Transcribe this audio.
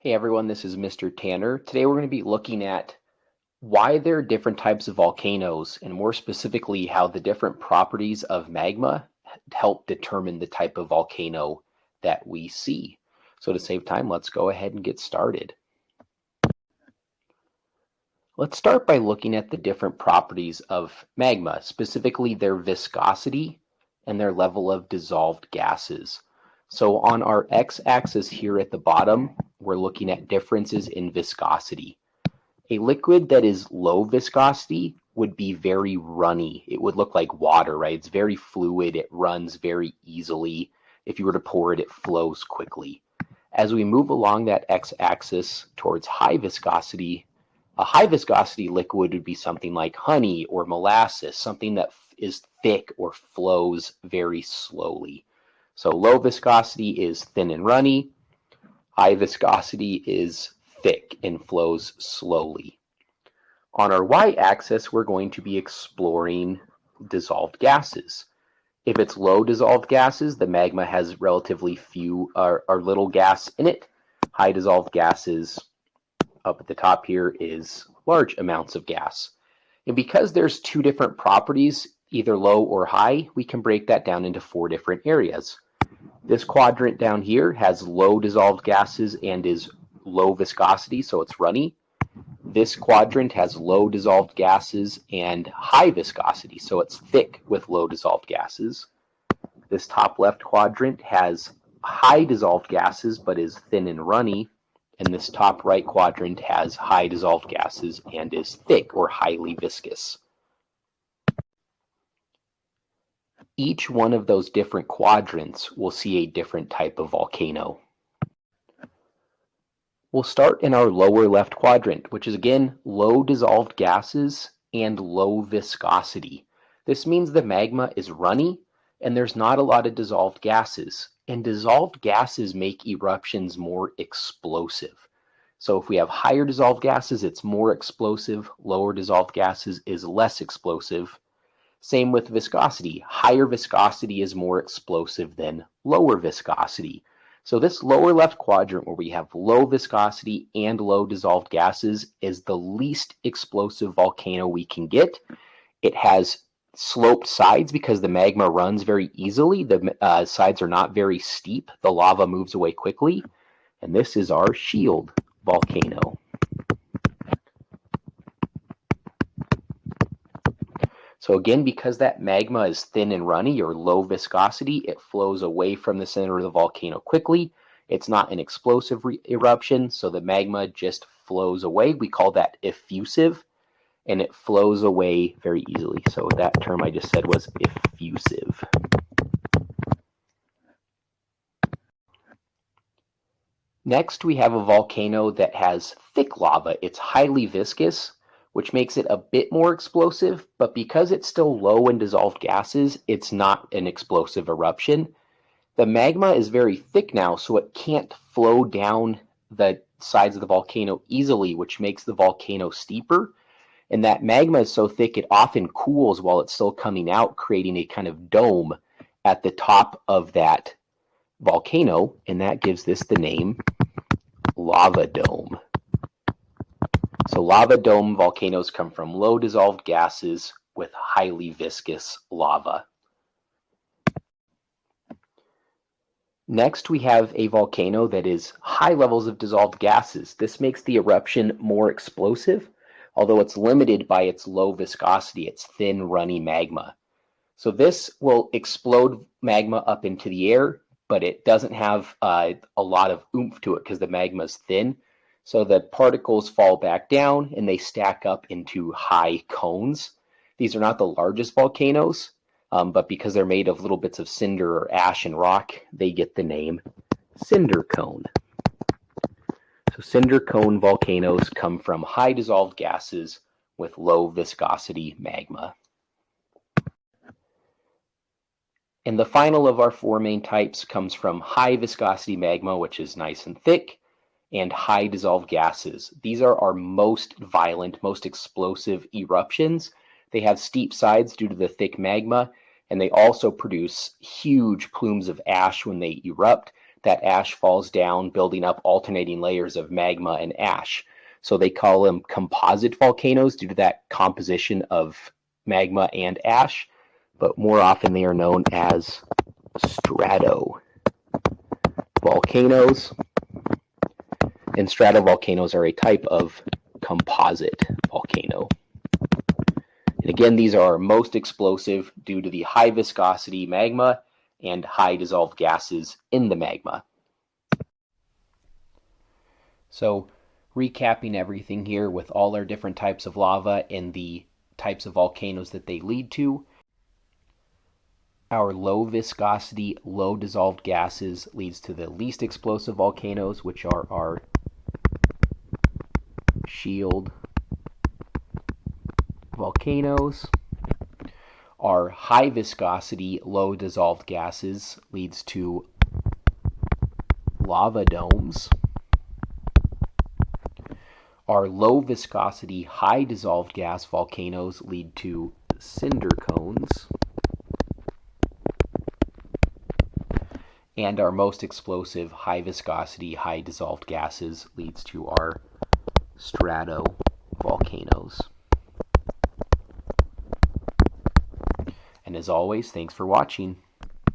Hey everyone, this is Mr. Tanner. Today we're going to be looking at why there are different types of volcanoes, and more specifically how the different properties of magma help determine the type of volcano that we see. So to save time, let's go ahead and get started. Let's start by looking at the different properties of magma, specifically their viscosity and their level of dissolved gases. So on our x-axis here at the bottom, we're looking at differences in viscosity. A liquid that is low viscosity would be very runny. It would look like water, right? It's very fluid. It runs very easily. If you were to pour it, it flows quickly. As we move along that x-axis towards high viscosity, a high viscosity liquid would be something like honey or molasses, something that is thick or flows very slowly. So low viscosity is thin and runny. High viscosity is thick and flows slowly. On our y-axis, we're going to be exploring dissolved gases. If it's low dissolved gases, the magma has relatively few or little gas in it. High dissolved gases, up at the top here, is large amounts of gas. And because there's two different properties, either low or high, we can break that down into four different areas. This quadrant down here has low dissolved gases and is low viscosity, so it's runny. This quadrant has low dissolved gases and high viscosity, so it's thick with low dissolved gases. This top left quadrant has high dissolved gases but is thin and runny. And this top right quadrant has high dissolved gases and is thick or highly viscous. Each one of those different quadrants will see a different type of volcano. We'll start in our lower left quadrant, which is again low dissolved gases and low viscosity. This means the magma is runny and there's not a lot of dissolved gases. And dissolved gases make eruptions more explosive. So if we have higher dissolved gases, it's more explosive. Lower dissolved gases is less explosive. Same with viscosity. Higher viscosity is more explosive than lower viscosity. So this lower left quadrant where we have low viscosity and low dissolved gases is the least explosive volcano we can get. It has sloped sides because the magma runs very easily. The sides are not very steep. The lava moves away quickly. And this is our shield volcano. So again, because that magma is thin and runny or low viscosity, it flows away from the center of the volcano quickly. It's not an explosive eruption, so the magma just flows away. We call that effusive, and it flows away very easily. So that term I just said was effusive. Next, we have a volcano that has thick lava. It's highly viscous, which makes it a bit more explosive, but because it's still low in dissolved gases, it's not an explosive eruption. The magma is very thick now, so it can't flow down the sides of the volcano easily, which makes the volcano steeper. And that magma is so thick, it often cools while it's still coming out, creating a kind of dome at the top of that volcano, and that gives this the name lava dome. So lava dome volcanoes come from low dissolved gases with highly viscous lava. Next, we have a volcano that is high levels of dissolved gases. This makes the eruption more explosive, although it's limited by its low viscosity, its thin, runny magma. So this will explode magma up into the air, but it doesn't have a lot of oomph to it because the magma is thin. So the particles fall back down and they stack up into high cones. These are not the largest volcanoes, but because they're made of little bits of cinder or ash and rock, they get the name cinder cone. So cinder cone volcanoes come from high dissolved gases with low viscosity magma. And the final of our four main types comes from high viscosity magma, which is nice and thick, and high dissolved gases. These are our most violent, most explosive eruptions. They have steep sides due to the thick magma, and they also produce huge plumes of ash when they erupt. that ash falls down, building up alternating layers of magma and ash. So they call them composite volcanoes due to that composition of magma and ash, but more often they are known as stratovolcanoes. And stratovolcanoes are a type of composite volcano. And again, these are most explosive due to the high viscosity magma and high dissolved gases in the magma. So, recapping everything here with all our different types of lava and the types of volcanoes that they lead to. Our low viscosity, low dissolved gases leads to the least explosive volcanoes, which are our shield volcanoes. Our high viscosity, low dissolved gases leads to lava domes. Our low viscosity, high dissolved gas volcanoes lead to cinder cones. And our most explosive, high viscosity, high dissolved gases leads to our stratovolcanoes. And as always, thanks for watching.